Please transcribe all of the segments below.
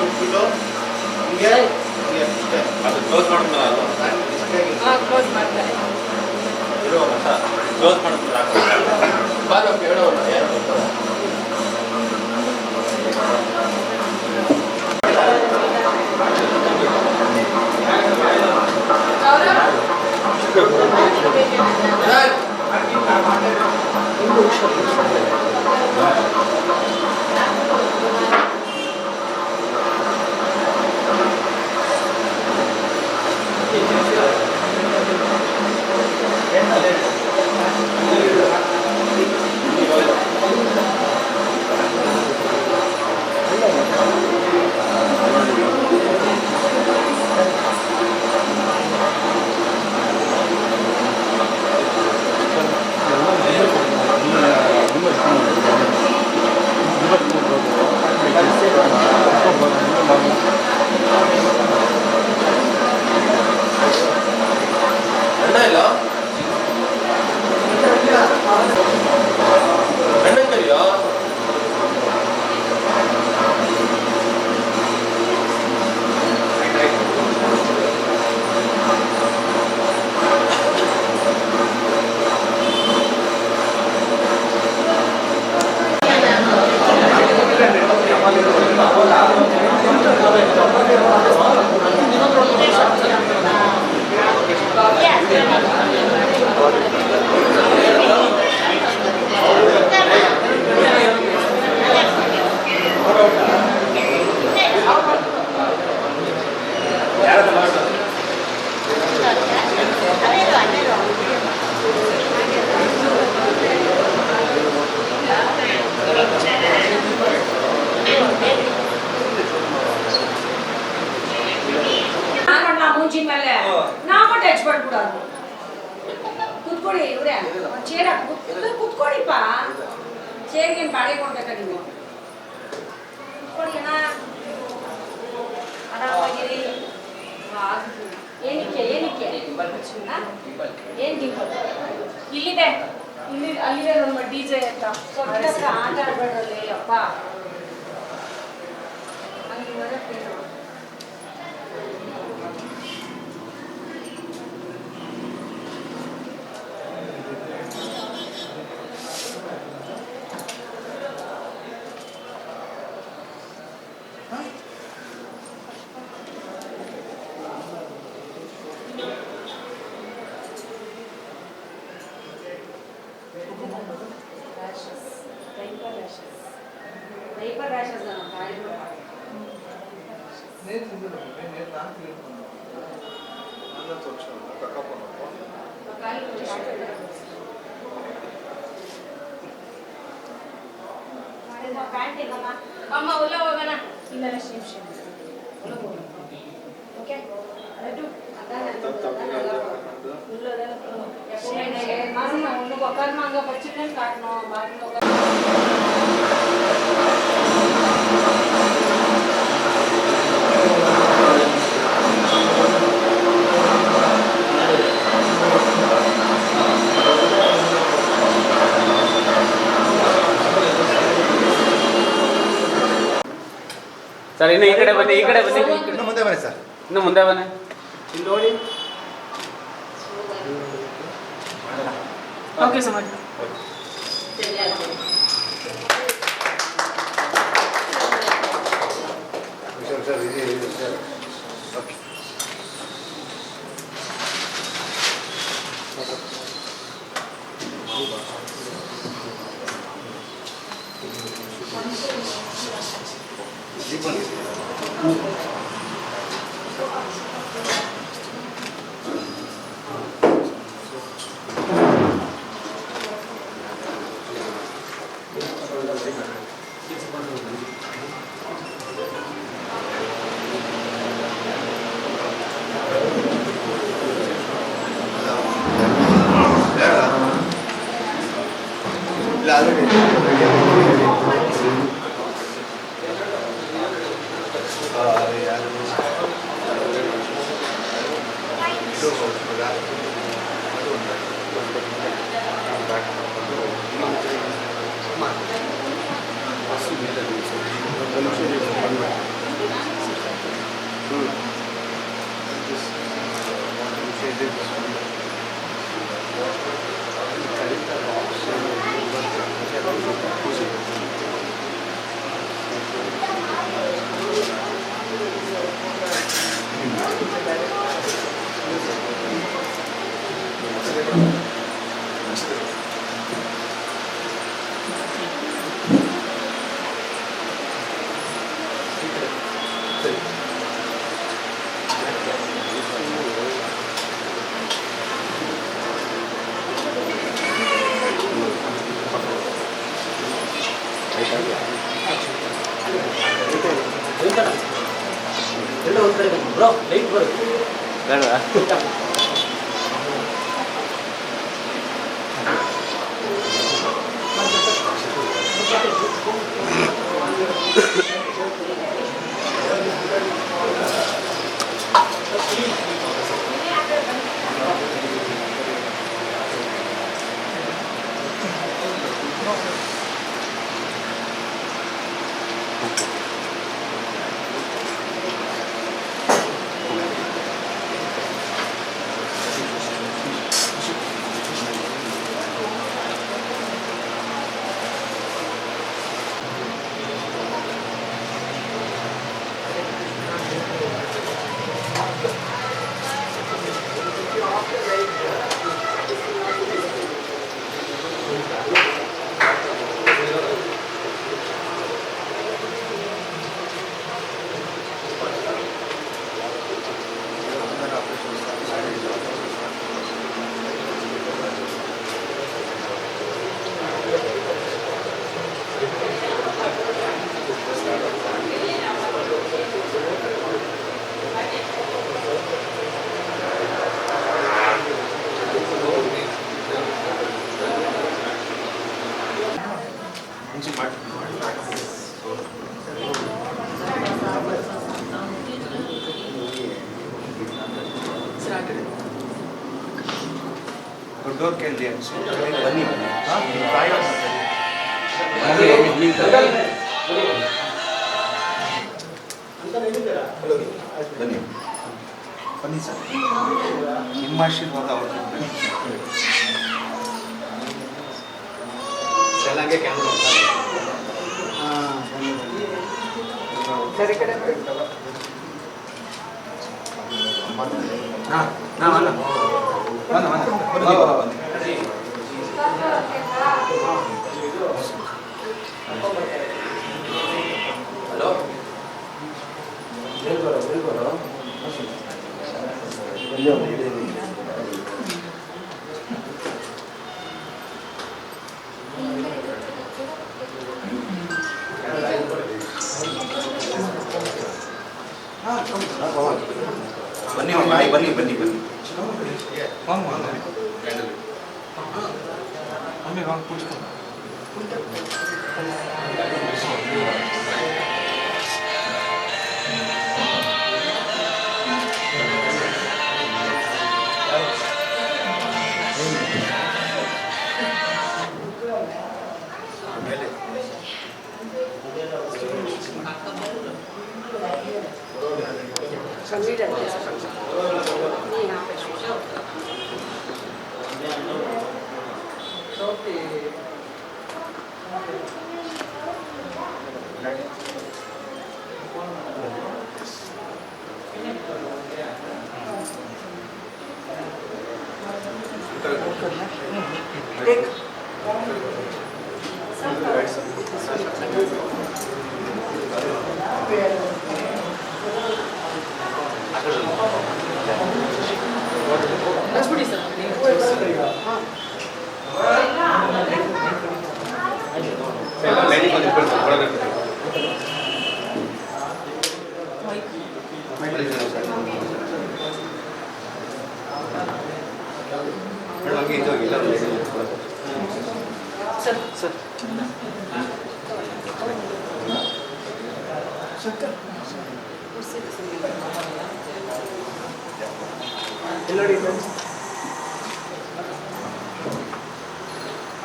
ಇಟ್ಬಿಟ್ಟು ಹಿಂಗೆ ಹಿಂಗೆ ಇಷ್ಟೇ ಅದು ಕ್ಲೋಸ್ ಮಾಡ್ತಾರೆ ಅದು ಕ್ಲೋಸ್ ಮಾಡ್ತಾರೆ. ಇರೋ ಹೊಸ ಕ್ಲೋಸ್ ಮಾಡ್ತಾರೆ ಬಾರೋ ಕೇಳೋಣ ಯಾರು ಬರ್ತಾರೆ. ಕುತ್ಕೊಳ್ಳಿ ಇವ್ರೆ ಚೇರ್ ಕುತ್ಕೊಳ್ಳಿಪ್ಪ ಚೇರ್ಗೆ ಬಾಡಿಗೆ ಕೊಡ್ಬೇಕ ನೀವು ಕುತ್ಕೊಳ್ಳಿ ಅಣ್ಣ ಆರಾಮಾಗಿರಿ ಏನಕ್ಕೆ ಏನಕ್ಕೆ ಏನ್ ಡಿಂಪಲ್ ಇಲ್ಲಿದೆ ಇಲ್ಲಿ ಅಲ್ಲಿದೆ ನಮ್ಮ ಡಿಜೆ ಅಂತ ಆಟ ಆಡ್ಬೇಡ್ರಲ್ಲಿ ಅಪ್ಪ ಅಲ್ಲಿ ಬರಕ್ಕೆ Diaper rashes are not Mama, ulla hogana. Illa shim. Okay. Ready? Sir ಇನ್ನು ಈ ಕಡೆ ಬನ್ನಿ ಇನ್ನು ಮುಂದೆ ಬನ್ನಿ ಸರ್ ಇನ್ನು ಮುಂದೆ ಬನ್ನಿ ಇಲ್ಲಿ ನೋಡಿ okay sir sir okay bro light ಬರುತ್ತೆ ಬೇಡವಾ? ದೊಡ್ಡವ್ರು ಕೇಳಿದೆ ಬನ್ನಿ ಬನ್ನಿ ಬನ್ನಿ ಸರ್ ನಿಮ್ಮ ಆಶೀರ್ವಾದ ಅವ್ರಿಗೆ ಚೆನ್ನಾಗೆ ಕ್ಯಾಮ್ರಾ ಸರಿ ಕಡೆ ಹಲೋ ಬನ್ನಿ ಬನ್ನಿ ಬನ್ನಿ ಬನ್ನಿ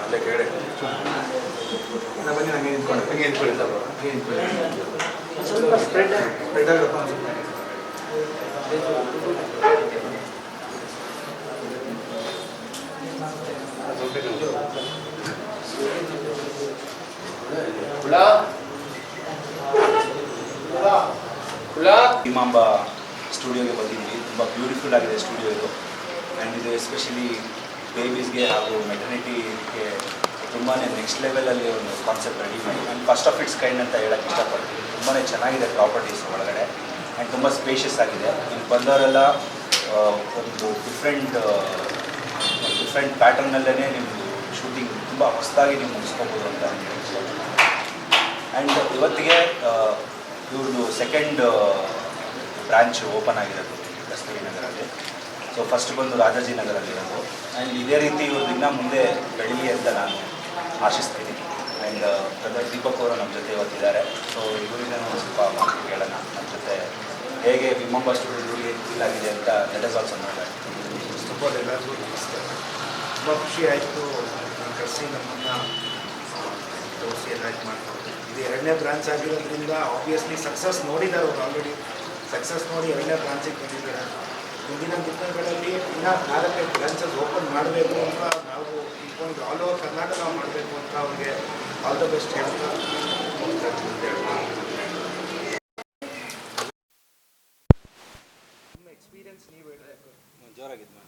ಅಲ್ಲೇ ಕೇಳಿ ಬನ್ನಿ ನಂಗೆ ನಿಂತ್ಕೊಂಡು ಹಂಗೆ ನಿಂತ್ಕೊಳ್ಳಿ ಹಂಗೆ ನಿಂತ್ಕೊಳ್ಳಿ ಸ್ವಲ್ಪ ಸ್ಪ್ರೆಡ್ ಸ್ಪ್ರೆಡ್ ಆಗಪ್ಪ ಸ್ವಲ್ಪ ಭೀಮಾಂಬ ಸ್ಟುಡಿಯೋಗೆ ಬಂದಿದ್ವಿ. ತುಂಬ ಬ್ಯೂಟಿಫುಲ್ ಆಗಿದೆ ಸ್ಟುಡಿಯೋ ಇದು. ಆ್ಯಂಡ್ ಇದು ಎಸ್ಪೆಷಲಿ ಬೇಬೀಸ್ಗೆ ಹಾಗೂ ಮೆಟರ್ನಿಟಿಗೆ ತುಂಬಾ ನೆಕ್ಸ್ಟ್ ಲೆವೆಲಲ್ಲಿ ಒಂದು ಕಾನ್ಸೆಪ್ಟ್ ರೆಡಿ ಮಾಡಿ and first of it's kind ಅಂತ ಹೇಳೋಕ್ಕೆ ಇಷ್ಟಪಡ್ತೀನಿ. ತುಂಬಾ ಚೆನ್ನಾಗಿದೆ ಪ್ರಾಪರ್ಟೀಸ್ ಒಳಗಡೆ ಆ್ಯಂಡ್ ತುಂಬ ಸ್ಪೇಷಿಯಸ್ ಆಗಿದೆ. ಇಲ್ಲಿ ಬಂದವರೆಲ್ಲ ಒಂದು ಡಿಫ್ರೆಂಟ್ ಪ್ಯಾಟರ್ನಲ್ಲೇ ನಿಮ್ಮದು ಶೂಟಿಂಗ್ ತುಂಬ ಹೊಸದಾಗಿ ನೀವು ಮುಗಿಸ್ಕೋಬೋದು ಅಂತ ಹೇಳ್ಬೋದು. ಆ್ಯಂಡ್ ಇವತ್ತಿಗೆ ಇವ್ರದ್ದು ಸೆಕೆಂಡ್ ಬ್ರ್ಯಾಂಚ್ ಓಪನ್ ಆಗಿರೋದು ಕಸ್ತೂರಿ ನಗರಲ್ಲಿ. ಸೊ ಫಸ್ಟ್ ಬಂದು ರಾಜಾಜಿನಗರಲ್ಲಿರೋದು. ಆ್ಯಂಡ್ ಇದೇ ರೀತಿ ಇವ್ರದ್ದು ಇನ್ನೂ ಮುಂದೆ ಬೆಳೀಲಿ ಅಂತ ನಾನು ಆಶಿಸ್ತೀನಿ. ಆ್ಯಂಡ್ ಬ್ರದರ್ ದೀಪಕ್ ಅವರು ನಮ್ಮ ಜೊತೆ ಇವತ್ತಿದ್ದಾರೆ. ಸೊ ಇವರಿಂದ ಸ್ವಲ್ಪ ಮಾತು ಕೇಳೋಣ ನಮ್ಮ ಜೊತೆ ಹೇಗೆ ಭೀಮಾಂಬ ಸ್ಟುಡಿಯೋ ಇವರಿಗೆ ಫೀಲ್ ಆಗಿದೆ ಅಂತ let us also no that. First of all ಎಲ್ಲರಿಗೂ ನಮಸ್ಕಾರ. ತುಂಬ ಖುಷಿ ಆಯಿತು ನಾನು ಕರೆಸಿ ನಮ್ಮನ್ನು ತೋರಿಸಿ ಎಲ್ಲ ಇದು ಮಾಡ್ತಾರೆ. ಇದು 2ನೇ ಬ್ರಾಂಚ್ ಆಗಿರೋದ್ರಿಂದ ಆಬ್ವಿಯಸ್ಲಿ ಸಕ್ಸಸ್ ನೋಡಿದ್ದಾರೆ ಅವರು. ಆಲ್ರೆಡಿ ಸಕ್ಸಸ್ ನೋಡಿ 2ನೇ ಬ್ರಾಂಚಿಗೆ ಬಂದಿದ್ದಾರೆ. ಮುಂದಿನ ದಿನಗಳಲ್ಲಿ ಇನ್ನೂ 4-5 ಬ್ರಾಂಚಸ್ ಓಪನ್ ಮಾಡಬೇಕು ಅಂತ ನಾವು ಇಟ್ಕೊಂಡು ಆಲ್ ಓವರ್ ಕರ್ನಾಟಕ ಮಾಡಬೇಕು ಅಂತ ಅವ್ರಿಗೆ ಆಲ್ ದ ಬೆಸ್ಟ್ ಹೇಳ್ತಾ ನಿಮ್ಮ ಎಕ್ಸ್ಪೀರಿಯನ್ಸ್ ನೀವು ಹೇಳಬೇಕು. ಜೋರಾಗಿದ್ದು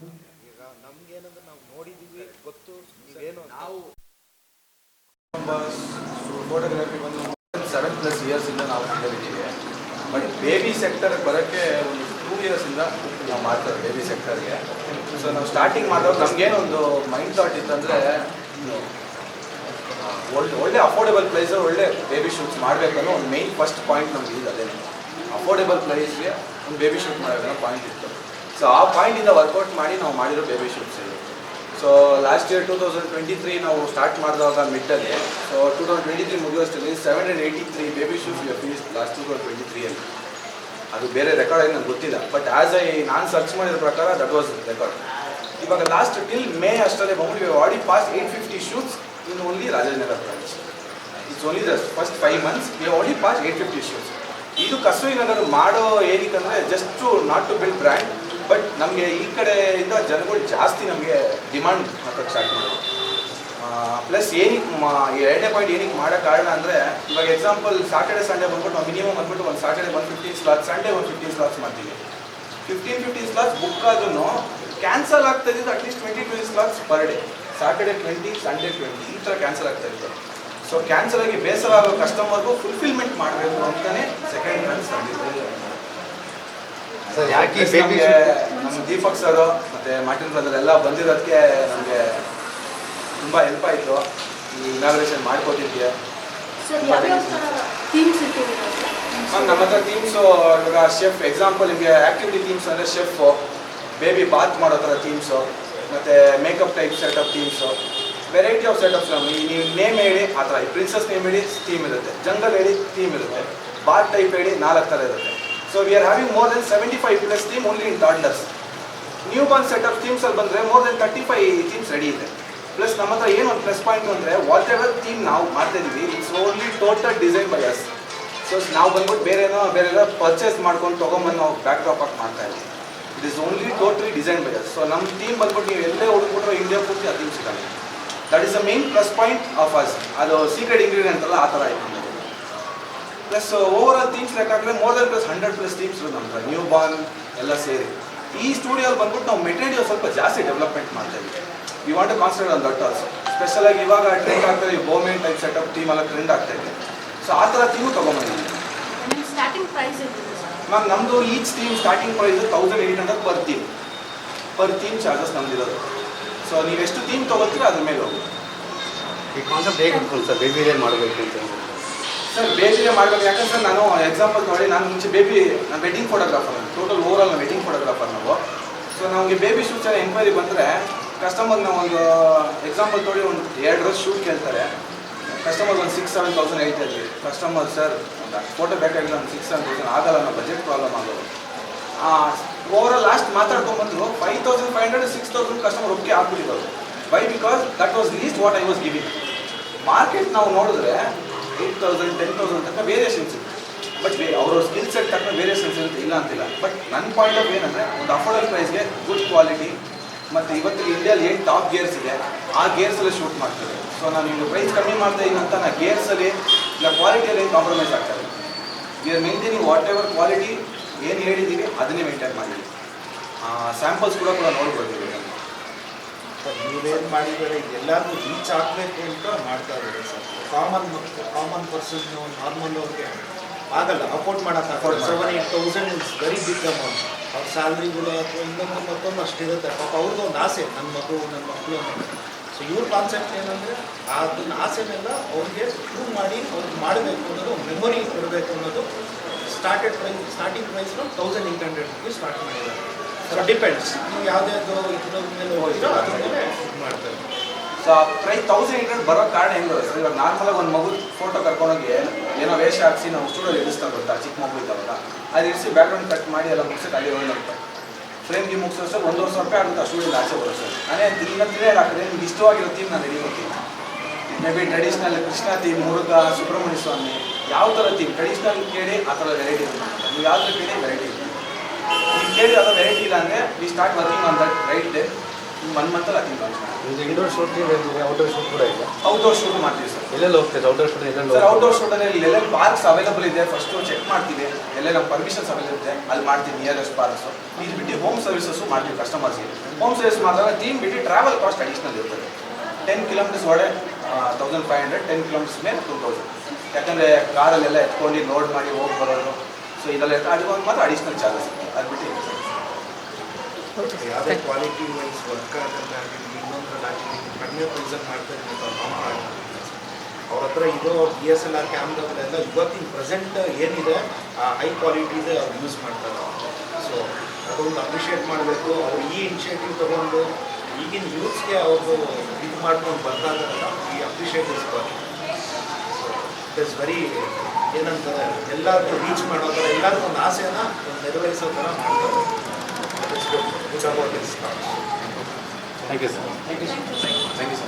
ಈಗ ನಮ್ಗೇನಂದ್ರೆ ನಾವು ನೋಡಿದ್ದೀವಿ, ಗೊತ್ತು ನೀವೇನು ನಾವು ಫೋಟೋಗ್ರಫಿ ಬಂದು 7+ ಇಯರ್ಸಿಂದ ನಾವು ಮಾಡಿದ್ದೀವಿ. ಬಟ್ ಬೇಬಿ ಸೆಕ್ಟರ್ಗೆ ಬರೋಕ್ಕೆ ಒಂದು 2 ಇಯರ್ಸಿಂದ ನಾವು ಮಾಡ್ತಾರೆ ಬೇಬಿ ಸೆಕ್ಟರ್ಗೆ. ಸೊ ನಾವು ಸ್ಟಾರ್ಟಿಂಗ್ ಮಾಡಿದಾಗ ನಮಗೇನೊಂದು ಮೈಂಡ್ ಥಾಟ್ ಇತ್ತಂದರೆ ಒಳ್ಳೆ ಅಫೋರ್ಡೆಬಲ್ ಪ್ರೈಸು ಒಳ್ಳೆ ಬೇಬಿ ಶೂಟ್ಸ್ ಮಾಡಬೇಕನ್ನೋ ಒಂದು ಮೇಯ್ನ್ ಫಸ್ಟ್ ಪಾಯಿಂಟ್ ನಮ್ಗೆ ಇದೆ. ಅದೇ ಅಫೋರ್ಡೆಬಲ್ ಪ್ರೈಸ್ಗೆ ಒಂದು ಬೇಬಿ ಶೂಟ್ ಮಾಡಬೇಕನ್ನೋ ಪಾಯಿಂಟ್ ಇತ್ತು. ಸೊ ಆ ಪಾಯಿಂಟಿಂದ ವರ್ಕೌಟ್ ಮಾಡಿ ನಾವು ಮಾಡಿರೋ ಬೇಬಿ ಶೂಟ್ಸ್ ಇದು. ಸೊ ಲಾಸ್ಟ್ ಇಯರ್ 2023 ನಾವು ಸ್ಟಾರ್ಟ್ ಮಾಡಿದಾಗ ಮಿಡ್ಡಲ್ಲಿ. ಸೊ 2023 ಮುಗಿಯೋಷ್ಟರಲ್ಲಿ 783 ಬೇಬಿ ಶೂಟ್ಸ್ ಫೀಸ್ ಲಾಸ್ಟ್ 2023ಅಲ್ಲಿ. ಅದು ಬೇರೆ ರೆಕಾರ್ಡ್ ಆಗಿ ನಂಗೆ ಗೊತ್ತಿಲ್ಲ. ಬಟ್ ಆ್ಯಸ್ ನಾನು ಸರ್ಚ್ ಮಾಡಿದ ಪ್ರಕಾರ ದಟ್ ವಾಸ್ ರೆಕಾರ್ಡ್. ಇವಾಗ ಲಾಸ್ಟ್ ಟಿಲ್ ಮೇ ಅಷ್ಟಲ್ಲೇ ಬಂದ್ಬಿಟ್ಟು we already pass 850 shoots in only Rajajinagar branch. It's only just first 5 months we already pass 850 shoots. ಇದು ಕಸ್ತೂರಿ ನಗರ ಮಾಡೋ ಏನಕ್ಕಂದರೆ just not to build brand, but ನಮಗೆ ಈ ಕಡೆಯಿಂದ ಜನಗಳು ಜಾಸ್ತಿ ನಮಗೆ ಡಿಮಾಂಡ್ ಹಾಕೋಕ್ಕೆ ಸ್ಟಾರ್ಟ್ ಮಾಡೋದು. ಪ್ಲಸ್ ಏನಕ್ಕೆ 2ನೇ ಪಾಯಿಂಟ್ ಏನಕ್ಕೆ ಮಾಡೋ ಕಾರಣ ಅಂದರೆ ಇವಾಗ ಎಕ್ಸಾಂಪಲ್ ಸಾಟರ್ಡೆ ಸಂಡೇ ಬಂದ್ಬಿಟ್ಟು ನಾವು ಮಿನಿಮಮ್ ಬಂದ್ಬಿಟ್ಟು ಒಂದು ಸಾಟರ್ಡೆ 115 ಸ್ಲಾಟ್ಸ್, ಸಂಡೇ 115 ಸ್ಲಾಟ್ಸ್ ಮಾಡ್ತೀವಿ. 15 ಸ್ಲಾಟ್ಸ್ ಬುಕ್ ಆದ್ರೂ ಕ್ಯಾನ್ಸಲ್ ಆಗ್ತಾ ಇದ್ದು at least 20 slots per day. Saturday 20, Sunday 20 ಈ ಥರ ಕ್ಯಾನ್ಸಲ್ ಆಗ್ತಾ ಇತ್ತು. ಸೊ ಕ್ಯಾನ್ಸಲ್ ಆಗಿ ಬೇಸರ ಆಗೋ ಕಸ್ಟಮರ್ಗೂ ಫುಲ್ಫಿಲ್ಮೆಂಟ್ ಮಾಡಬೇಕು ಅಂತಲೇ ಸೆಕೆಂಡ್ ಬ್ರಾಂಚ್ ತಂದಿದ್ದು. ಸರ್ ಯಾಕೆ ನಮ್ಮ ದೀಪಕ್ ಸರ್ ಮತ್ತು ಮಾರ್ಟಿನ್ ಬ್ರದರ್ ಎಲ್ಲ ಬಂದಿರೋದಕ್ಕೆ ನಮಗೆ ತುಂಬ ಹೆಲ್ಪ್ ಆಯಿತು. ಈ ಇನಾಗ್ರೇಷನ್ ಮಾಡ್ಕೊತಿದ್ದೆ. ಸರ್ ಯಾವ್ಯಾವ ಥರ ಥೀಮ್ಸ್ ಇಟ್ಟಿದ್ದೀರಾ ಸರ್? ಮ್ಯಾಮ್ ನಮ್ಮ ಹತ್ರ ಥೀಮ್ಸು ಇವಾಗ ಶೆಫ್ ಎಕ್ಸಾಂಪಲ್ ನಿಮಗೆ ಆ್ಯಕ್ಟಿವಿಟಿ ಥೀಮ್ಸ್ ಅಂದರೆ ಶೆಫು, ಬೇಬಿ ಬಾತ್ ಮಾಡೋ ಥರ ಥೀಮ್ಸು, ಮತ್ತು makeup type setup themes, variety of setups. ನೀವು ನೇಮ್ ಹೇಳಿ ಆ ಥರ ಪ್ರಿನ್ಸಸ್ ನೇಮ್ ಹೇಳಿ ಥೀಮ್ ಇರುತ್ತೆ, ಜಂಗಲ್ ಹೇಳಿ ಥೀಮ್ ಇರುತ್ತೆ, ಬಾತ್ ಟೈಪ್ ಹೇಳಿ 4 ಥರ ಇರುತ್ತೆ. So we are having more than 75+ theme only in toddlers. New born setup ಥೀಮ್ಸಲ್ಲಿ ಬಂದರೆ ಮೋರ್ ದೆನ್ 35 ಥೀಮ್ಸ್ ರೆಡಿ ಇದೆ. ಪ್ಲಸ್ ನಮ್ಮ ಹತ್ರ ಏನು ಒಂದು ಪ್ಲಸ್ ಪಾಯಿಂಟ್ ಅಂದರೆ ವಾಟ್ ಎವರ್ ಥೀಮ್ ನಾವು ಮಾಡ್ತಾಯಿದ್ದೀವಿ it's only total design by us. So ನಾವು ಬಂದ್ಬಿಟ್ಟು ಬೇರೆಲ್ಲ ಪರ್ಚೇಸ್ ಮಾಡ್ಕೊಂಡು ತೊಗೊಂಬಂದು ನಾವು ಬ್ಯಾಕ್ ಡ್ರಾಪ್ ಆಗಿ ಮಾಡ್ತಾ ಇದ್ದೀವಿ. It is only totally design by us. So ನಮ್ಮ ಥೀಮ್ ಬಂದ್ಬಿಟ್ಟು ನೀವು ಎಲ್ಲೇ ಹುಡುಕ್ಬಿಟ್ರೆ ಇಂಡಿಯಾ ಪೂರ್ತಿ ಆ ಥೀಮ್ ಸಿಗಲ್ಲ. That is the main plus point of us. ಅದು ಸೀಕ್ರೆಟ್ ಇಂಗ್ರೀಡಿಯೆಂಟ್ ಅಲ್ಲ, ಆ ಥರ ಆಯಿತು. ಪ್ಲಸ್ ಓವರ್ ಆಲ್ ಥೀಮ್ಸ್ ಲೆಕ್ಕಾಗಲೇ ಮೋರ್ ದೆನ್ ಪ್ಲಸ್ 100+ ಥೀಮ್ಸ್ ಇರೋದು ನಮ್ಮ ಹತ್ರ, ನ್ಯೂ ಬಾರ್ನ್ ಎಲ್ಲ ಸೇರಿ. ಈ ಸ್ಟುಡಿಯೋಲ್ಲಿ ಬಂದ್ಬಿಟ್ಟು ನಾವು ಮೆಟೀರಿಯಲ್ ಸ್ವಲ್ಪ ಜಾಸ್ತಿ ಡೆವಲಪ್ಮೆಂಟ್ ಮಾಡ್ತಾ ಇದ್ದೀವಿ. We want to concentrate on that also. ಸ್ಪೆಷಲಾಗಿ ಇವಾಗ ಟ್ರೆಂಡ್ ಆಗ್ತಾಯಿದೆ, ಬೋಮೆನ್ ಟೈಪ್ ಸೆಟಪ್ ಥೀಮ್ ಎಲ್ಲ ಟ್ರೆಂಡ್ ಆಗ್ತಾ ಇದೆ. ಸೊ ಆ ಥರ ಥೀಮು ತೊಗೊಂಬಂದಿದ್ದೀವಿ. ನಿಮ್ಮ ಸ್ಟಾರ್ಟಿಂಗ್ ಪ್ರೈಸ್ ಎಷ್ಟಿದೆ ಸರ್? ಮ್ಯಾಮ್ ನಮ್ಮದು each theme starting price 1800 per theme charges ನಮ್ದಿರೋದು. ಸೊ ನೀವೆಷ್ಟು ಥೀಮ್ ತೊಗೊಳ್ತೀರೋ ಅದ್ರ ಮೇಲೆ ಹೋಗಿ. ಈ ಕಾನ್ಸೆಪ್ಟ್ ಹೇಗೆ ಅನ್ಕೊಂಡು ಸರ್ ಬೇಬಿಲೇ ಮಾಡಬೇಕು ಅಂತ? ಸರ್ ಬೇಬಿಗೆ ಮಾಡಬೇಕು. ಯಾಕಂದ್ರೆ ನಾನು ಎಕ್ಸಾಂಪಲ್ ನೋಡಿ, ನಾನು ಮುಂಚೆ ನಾನು wedding photographer, total over all wedding photographer ನಾವು. ಸೊ ನಮಗೆ ಬೇಬಿ ಶೂಟ್ಸ್ ಎಲ್ಲ ಎಂಕ್ವೈರಿ ಬಂದರೆ ಕಸ್ಟಮರ್ ನಾವು ಒಂದು ಎಕ್ಸಾಂಪಲ್ ತೊಗೊಳ್ಳಿ, ಒಂದು 2 ಡ್ರೆಸ್ ಶೂಟ್ ಕೇಳ್ತಾರೆ. ಕಸ್ಟಮರ್ ಒಂದು 6-7 thousand ಹೇಳ್ತಾ ಇದ್ವಿ. ಕಸ್ಟಮರ್ ಸರ್ ಒಂದು ಫೋಟೋ ಬೇಕಾಗಿಲ್ಲ, ಒಂದು 6-7 thousand ಆಗಲ್ಲ, ನಾವು ಬಜೆಟ್ ಪ್ರಾಬ್ಲಮ್ ಆಗೋದು. ಓವರ್ ಆಲ್ ಲಾಸ್ಟ್ ಮಾತಾಡ್ಕೊಂಡ್ಬಂದ್ರು 5500-6000 ಕಸ್ಟಮರ್ ಒಪ್ಪಿಗೆ ಆಗ್ಬಿಟ್ಟಿರೋದು. Why? Because that was least what I was giving. Market ನಾವು ನೋಡಿದ್ರೆ 8,000 10,000 ತನಕ ವೇರಿಯೇಷನ್ಸ್ ಇದೆ. ಬಟ್ ಅವ್ರ ಸ್ಕಿಲ್ ಸೆಟ್ ತಕ್ಕ ವೇರಿಯೇಷನ್ಸ್ ಇರುತ್ತೆ, ಇಲ್ಲ ಅಂತಿಲ್ಲ. ಬಟ್ ನನ್ನ ಪಾಯಿಂಟ್ ಆಫ್ ಏನಂದರೆ ಒಂದು ಅಫೋರ್ಡಬಲ್ ಪ್ರೈಸ್ಗೆ ಗುಡ್ ಕ್ವಾಲಿಟಿ ಮತ್ತು ಇವತ್ತಿಗೆ ಇಂಡಿಯಾದಲ್ಲಿ ಏನು ಟಾಪ್ ಗೇರ್ಸ್ ಇದೆ ಆ ಗೇರ್ಸಲ್ಲೇ ಶೂಟ್ ಮಾಡ್ತಾರೆ. ಸೊ ನಾನು ಈಗ ಪ್ರೈಸ್ ಕಮ್ಮಿ ಮಾಡ್ತಾ ಇದ್ದೀನಿ ಅಂತ ನಾನು ಗೇರ್ಸಲ್ಲಿ ಇಲ್ಲ ಕ್ವಾಲಿಟಿಯಲ್ಲಿ ಕಾಂಪ್ರಮೈಸ್ ಆಗ್ತಾರೆ. We are maintaining what ever quality ಏನು ಹೇಳಿದ್ದೀವಿ ಅದನ್ನೇ ಮೇಂಟೈನ್ ಮಾಡಿದ್ದೀವಿ. ಸ್ಯಾಂಪಲ್ಸ್ ಕೂಡ ನೋಡ್ಕೊಳ್ತೀವಿ. ನೀವೇನು ಮಾಡಿದ್ದಾರೆ ಎಲ್ಲರಿಗೂ ರೀಚ್ ಆಗಬೇಕು ಅಂತ ಮಾಡ್ತಾ ಇದ್ದಾರೆ ಸರ್. ಕಾಮನ್ ಪರ್ಸನ್ ನಾರ್ಮಲ್ ಅವ್ರಿಗೆ ಆಗಲ್ಲ, ಅಫೋರ್ಡ್ ಮಾಡೋಕ್ಕಾಗಲ್ಲ. 7,000-8,000 ಇಸ್ ವೆರಿ ಬಿಗ್ ಅಮೌಂಟ್. ಅವ್ರ ಸ್ಯಾಲ್ರಿಗಳು ಅಥವಾ ಇನ್ನೊಂದು ಮತ್ತೊಂದು ಅಷ್ಟಿರುತ್ತೆ. ಪಾಪ ಅವ್ರದ್ದು ಒಂದು ಆಸೆ, ನನ್ನ ಮಕ್ಕಳು ಅನ್ನೋದು. ಸೊ ಇವ್ರ ಕಾನ್ಸೆಪ್ಟ್ ಏನಂದರೆ ಅದನ್ನ ಆಸೆನೆಲ್ಲ ಅವ್ರಿಗೆ ಪ್ರೂವ್ ಮಾಡಿ ಅವ್ರಿಗೆ ಮಾಡಬೇಕು ಅನ್ನೋದು, ಮೆಮೊರಿ ಕೊಡಬೇಕು ಅನ್ನೋದು. ಸ್ಟಾರ್ಟಿಂಗ್ ಪ್ರೈಸ್ 1,800 ರುಪೀಸ್ ಸ್ಟಾರ್ಟ್ ಮಾಡಿದ್ದಾರೆ. ಸೊ ಡಿಪೆಂಡ್ಸ್, ನೀವು ಯಾವುದ್ಯಾವುದು ಇದ್ರ ಮೇಲೆ ಹೋಗಿರೋ ಅದ್ರ ಮೇಲೆ ಇದು ಮಾಡ್ತಾರೆ. ಸೊ ಆ ಪ್ರೈಸ್ 1,800 ಬರೋ ಕಾರಣ ಹೆಂಗೆ ಸರ್? ಇವಾಗ ನಾರ್ಮಲಾಗಿ ಒಂದು ಮಗು ಫೋಟೋ ಕರ್ಕೊಂಡೋಗಿ ಏನೋ ವೇಷ ಹಾಕಿಸಿ ನಾವು ಸ್ಟುಡಿಯೋ ಇಡಿಸ್ತಾರೆ ಗೊತ್ತಾ, ಚಿಕ್ಕ ಮಗು ಇದ್ದಾವಲ್ಲ, ಅದು ಇರಿಸಿ ಬ್ಯಾಕ್ಗ್ರೌಂಡ್ ಕಟ್ ಮಾಡಿ ಎಲ್ಲ ಮುಗಿಸೋಕೆ ಅಲ್ಲಿ 100 ರೂಪಾಯಿ ಫ್ರೇಮ್ಗೆ ಮುಗಿಸೋ ಸರ್ 1,200 ರೂಪಾಯಿ ಆಗುತ್ತೆ. ಆ ಸ್ಟುಡಿಯೋದ ಆಚೆ ಬರೋ ಸರ್. ನಾನೇ ತಿನ್ನೋದೇ ಹಾಕಿದ್ರೆ ನಿಮ್ಗೆ ಇಷ್ಟವಾಗಿರೋ ಥೀಮ್ ನಾನು ರೆಡಿ ಮಾಡ್ತೀನಿ. Maybe traditional Krishna theme, Muruga, Subramanya Swamy, ಯಾವ ಥರ ಥೀಮ್ ಟ್ರೆಡಿಷ್ನಲ್ ಕೇಳಿ ಆ ಥರ ವೆರೈಟಿ ಇರುತ್ತೆ. ನೀವು ಯಾವ ಥರ ಕೇಳಿ ವೆರೈಟಿ ಇದೆ. ನೀವು ಕೇಳಿ ಯಾವುದೋ ವೆರೈಟಿ ಇಲ್ಲ ಅಂದರೆ we start working on that right day. 1 ಮಂತಲ್ಲಿ ಅದು ಲಾಂಚ್ ಮಾಡಿ. ಇಂಡೋರ್ ಶೂಟ್ ಔಟ್ಡೋರ್ ಶೂಟ್ ಕೂಡ ಇಲ್ಲ. ಔಟ್ಡೋರ್ ಶೂಟ್ ಮಾಡ್ತೀವಿ ಸರ್. ಎಲ್ಲೆಲ್ಲ ಹೋಗ್ತದೆ ಔಟ್ಡೋರ್ ಶೂಟ್? ಸರ್ ಔಟ್ಡೋರ್ ಶೂಟಲ್ಲಿ ಎಲ್ಲೆಲ್ಲ ಪಾರ್ಕ್ಸ್ ಅವೈಲಬಲ್ ಇದೆ ಫಸ್ಟು ಚೆಕ್ ಮಾಡ್ತೀವಿ. ಎಲ್ಲೆಲ್ಲ ಪರ್ಮಿಷನ್ಸ್ ಅವೈಲಬಲ್ ಇದೆ ಅಲ್ಲಿ ಮಾಡ್ತೀವಿ, ನಿಯರೆಸ್ಟ್ ಪಾರ್ಕ್ಸು. ಇದು ಬಿಟ್ಟು ಹೋಮ್ ಸರ್ವಿಸಸ್ಸು ಮಾಡ್ತೀವಿ ಕಸ್ಟಮರ್ಸ್ಗೆ. ಹೋಮ್ ಸರ್ವಿಸ್ ಮಾಡಿದಾಗ ಟೀಮ್ ಬಿಟ್ಟು ಟ್ರಾವೆಲ್ ಕಾಸ್ಟ್ ಅಡಿಷ್ನಲ್ ಇರ್ತದೆ. 10 ಕಿಲೋಮೀಟರ್ಸ್ ಒಡೆ 1,500, 10 ಕಿಲೋಮೀಟರ್ಸ್ ಮೇಲೆ 2,000. ಯಾಕಂದರೆ ಕಾರಲ್ಲೆಲ್ಲ ಎತ್ಕೊಂಡು ಲೋಡ್ ಮಾಡಿ ಹೋಗಿ ಬರೋದು. ಸೊ ಇದೆಲ್ಲ ಅದಕ್ಕೊಂದು ಮಾತ್ರ ಅಡಿಷ್ನಲ್ ಚಾರ್ಜಸ್ ಇರುತ್ತೆ. ಅದು ಬಿಟ್ಟು ಯಾವುದೇ ಕ್ವಾಲಿಟಿ ವೈಸ್ ವರ್ಕ್ ಆಗಲಿ ಇನ್ನೊಂದರಲ್ಲಿ ಕಡಿಮೆ ಪ್ರೈಸಲ್ಲಿ ಮಾಡ್ತಾ ಇದ್ದೀನಿ. ಅವ್ರ ಹತ್ರ ಇರೋ DSLR ಕ್ಯಾಮ್ರಾಗಳೆಲ್ಲ ಇವತ್ತಿನ ಪ್ರೆಸೆಂಟ್ ಏನಿದೆ ಆ ಹೈ ಕ್ವಾಲಿಟಿದೆ ಅವ್ರು ಯೂಸ್ ಮಾಡ್ತಾರೆ. ಸೊ ಅದೊಂದು ಅಪ್ರಿಷಿಯೇಟ್ ಮಾಡಬೇಕು. ಅವ್ರು ಈ ಇನಿಷಿಯೇಟಿವ್ ತೊಗೊಂಡು ಈಗಿನ ಯೂತ್ಸ್ಗೆ ಅವ್ರದ್ದು ಇದು ಮಾಡ್ಕೊಂಡು ಬರ್ತಾ ಇದ್ದಾರಲ್ಲ, ಈ appreciate is so it is very ಏನಂತಾರೆ ಎಲ್ಲರಿಗೂ ರೀಚ್ ಮಾಡೋ ಥರ, ಎಲ್ಲರಿಗೂ ಒಂದು ಆಸೆನ ನೆರವೇರಿಸೋ ಥರ ಮಾಡ್ತಾರೆ. It's about this. Thank you sir. Thank you so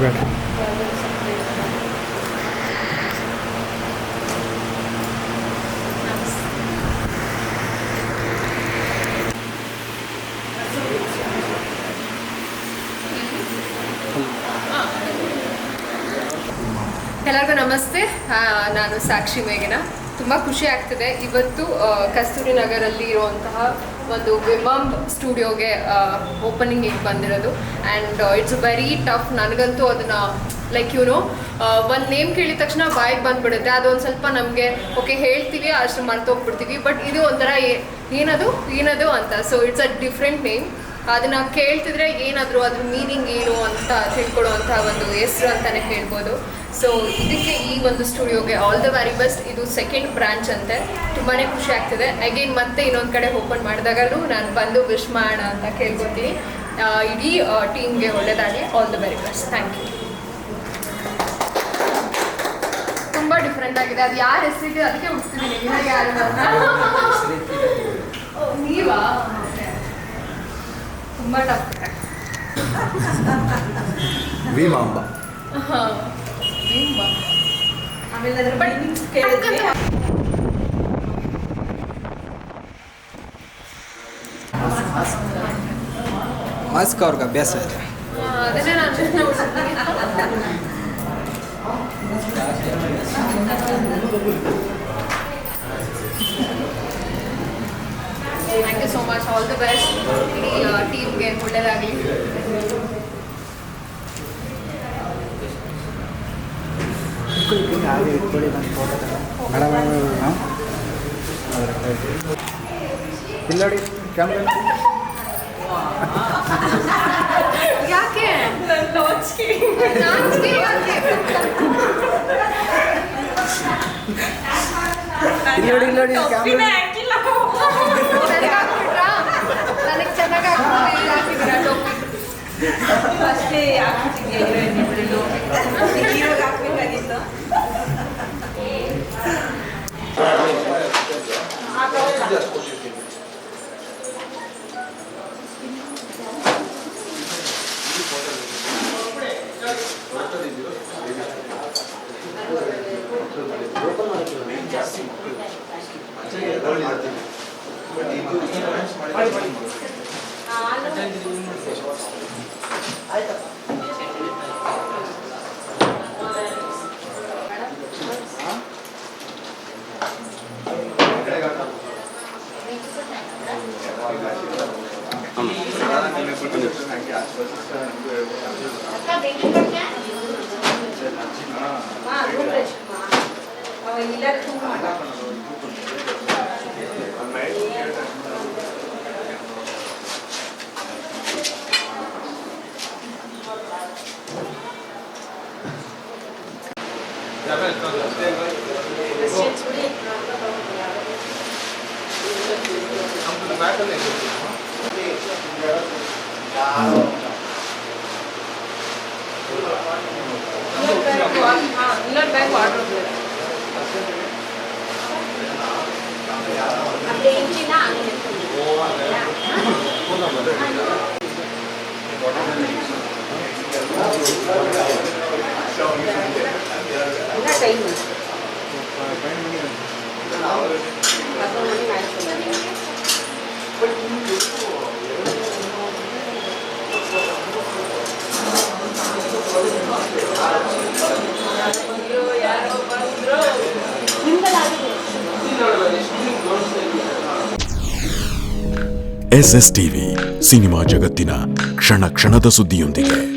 much. ಎಲ್ಲರಿಗೂ ನಮಸ್ತೆ. ನಾನು ಸಾಕ್ಷಿ ಮೇಘನಾ. ತುಂಬ ಖುಷಿ ಆಗ್ತಿದೆ ಇವತ್ತು ಕಸ್ತೂರಿ ನಗರಲ್ಲಿ ಇರುವಂತಹ ಒಂದು ವಿಮಮ್ ಸ್ಟುಡಿಯೋಗೆ ಓಪನಿಂಗ್ ಈಗ ಬಂದಿರೋದು. And it's very tough. ನನಗಂತೂ ಅದನ್ನು ಲೈಕ್ ಒಂದು ನೇಮ್ ಕೇಳಿದ ತಕ್ಷಣ ಬಾಯಿಗೆ ಬಂದುಬಿಡುತ್ತೆ. ಅದೊಂದು ಸ್ವಲ್ಪ ನಮಗೆ ಓಕೆ ಹೇಳ್ತೀವಿ ಅಷ್ಟು ಮರ್ತೋಗ್ಬಿಡ್ತೀವಿ. ಬಟ್ ಇದು ಒಂಥರ ಏನದು ಅಂತ. So it's a different name. ಅದನ್ನು ಕೇಳ್ತಿದ್ರೆ ಏನಾದರೂ ಅದ್ರ ಮೀನಿಂಗ್ ಏನು ಅಂತ ತಿಳ್ಕೊಳ್ಳುವಂಥ ಒಂದು ಹೆಸರು ಅಂತಲೇ ಹೇಳ್ಬೋದು. ಸೊ ಇದಕ್ಕೆ ಈ ಒಂದು ಸ್ಟುಡಿಯೋಗೆ ಆಲ್ ದ ವೆರಿ ಬೆಸ್ಟ್. ಇದು 2nd ಬ್ರಾಂಚ್ ಅಂತೆ. ತುಂಬಾ ಖುಷಿ ಆಗ್ತಿದೆ. ಅಗೇನ್ ಮತ್ತೆ ಇನ್ನೊಂದು ಕಡೆ ಓಪನ್ ಮಾಡಿದಾಗಲೂ ನಾನು ಬಂದು ವಿಶ್ ಮಾಡೋಣ ಅಂತ ಕೇಳ್ಕೊತೀನಿ. ಇಡೀ ಟೀಮ್ಗೆ ಒಳ್ಳೆಯದಾಗಲಿ. All the very best. Thank you. ತುಂಬ ಡಿಫ್ರೆಂಟ್ ಆಗಿದೆ. ಅದು ಯಾರು ಹೆಸರಿದೆ ಅದಕ್ಕೆ ಹುಡ್ತಿದ್ದೀನಿ. ಯಾರು ನೀವಾ? ತುಂಬ ಟಫ್ ಇದೆ. ಭೀಮಾಂಬ. ಹಾಂ, ಭೀಮಾ. ಆಮೇಲೆ ಅದ್ರ ಬಗ್ಗೆ ಕೇಳಿದ್ವಿ. ಮಾಸ್ಕ್ ಅವ್ರಿಗೆ ಅಭ್ಯಾಸ ಇದೆ. ಅದನ್ನೇ ನಾನು thank you so much, all the best. ಇಡೀ ಟೀಮ್ಗೆ ಒಳ್ಳೆಯದಾಗಲಿ. ಇಲ್ಲಡಿ ಕ್ಯಾಮ್ರಾ ಯಾಕೆ ನಾಚಿಕೆ ಯಾಕೆ? ಇಲ್ಲಡಿ ಕ್ಯಾಮ್ರಾ ಹಾಕ್ಬಿಟ್ರಾ? ನನಗೆ ಚೆನ್ನಾಗಿ ಹಾಕಿದ್ದೀರಾ ಟೋಪಿ? ಅಷ್ಟೇ ಹಾಕ್ಬಿಟ್ಟಿದ್ಯಾ ಹೀರೋಗೆ ಹಾಕ್ಬೇಕಾಗಿತ್ತು. ಇನ್ನೊಂದು ಬ್ಯಾಗ್ ಆರ್ಡರ್ ಅದೇ ಇಂಚಿನ ಟೈಮ್ SS ಟಿವಿ ಸಿನಿಮಾ ಜಗತ್ತಿನ ಕ್ಷಣ ಕ್ಷಣದ ಸುದ್ದಿಯೊಂದಿಗೆ.